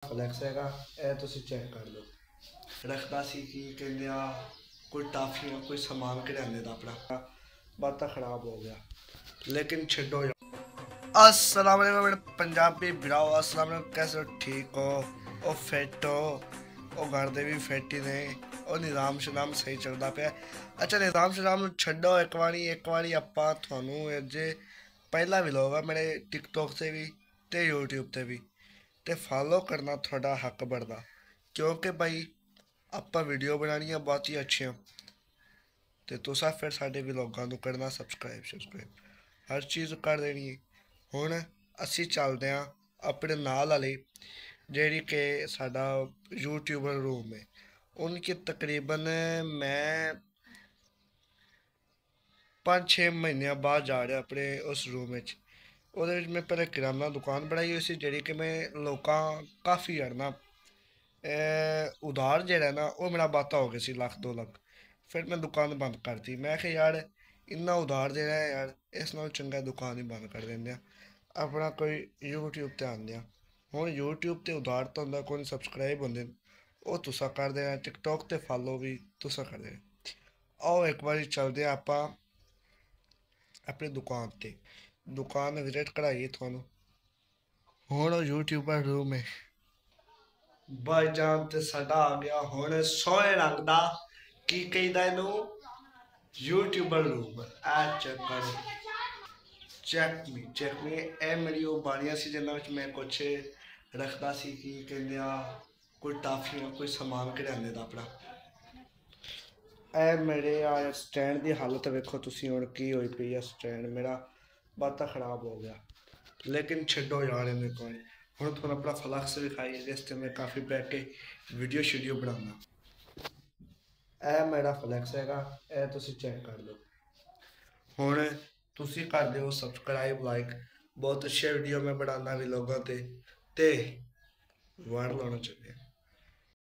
Flex ਹੈਗਾ। ਇਹ ਤੁਸੀਂ ਚੈੱਕ ਕਰ ਲਓ। ਰੱਖਦਾ ਸੀ ਕਿ ਕਹਿੰਦੇ ਆ ਕੋਈ ਟਾਫੀਆਂ ਕੋਈ ਸਮਾਨ ਕਰਿਆਨੇ ਦਾ ਆਪਣਾ ਬਾਤਾ ख़राब हो गया। लेकिन छो अस्सलाम वालेकुम मेरे पंजाबी भराओ, अस्सलाम वालेकुम, कैसे हो? ठीक हो? ओ फिट हो? ओ घर दे भी फिट ही ने? ओ निज़ाम शनाम सही चलता पे? अच्छा निज़ाम शनाम छो एक बारी आपां थानू जे पहला व्लॉग है मेरे टिकटॉक से भी ते यूट्यूब से भी ते फॉलो करना थोड़ा हक बनता, क्योंकि भाई आपां वीडियो बनानी बहुत ही अच्छी तो तुसा फिर साढ़े व्लॉगां नू करना सबसक्राइब हर चीज़ कर देनी है। हुण असी चलते हैं अपने नाल वाली जेह्ड़ी कि साडा यूट्यूबर रूम है, उनकी तकरीबन मैं 5-6 महीने बाद जा रहा अपने उस रूम में। ਉਹਦੇ मैं पहले किराना दुकान बनाई हुई सी जेह्ड़ी कि मैं लोकां काफ़ी जड़ना उधार जेह्ड़ा ना वो मेरा बाता हो गया सी 1-2 लाख। फिर मैं दुकान बंद करती। मैं कि यार इन्ना उधार देना है यार, इस नाल चंगा दुकान ही बंद कर देंगे, अपना कोई यूट्यूब ते आंदे आ। हुण यूट्यूब ते उधार तो होंदा कोई सब्सक्राइब होंदे वो तुसा कर देना, टिकटॉक ते फॉलो भी तुसा कर देना। आओ एक बारी चलदे आपां अपनी दुकान ते, दुकान विजिट कराइए थानू। हुण यूट्यूबर रूम है भाईजान ते साडा आ गया हुण सोहे रंग दा की कहीदा इनू यूट्यूबर रूम। आ चेक करो, चेक मी ए मेरी वो बाणियां सी जिन्हां विच मैं कुछ रखदा सी कि कहंदे आ कोई टाफियां कोई समान करियाने दा अपना। ए मेरे आ स्टैंड दी हालत वेखो तुसी हुण की होई पई है। स्टैंड मेरा बाता ख़राब हो गया, लेकिन छड्डो यार इन्हें कोई। हुण तुहानू अपना फ्लैक्स दिखाई जिस ते मैं काफ़ी बैठ के वीडियो शीडियो बनाना। ए मेरा फ्लैक्स हैगा, ए तुसी चेक कर लो। हुण तुसी कर दिओ सबसक्राइब लाइक, बहुत अच्छे वीडियो मैं बनाना व्लॉगां ते वड़ लाना चाहिए।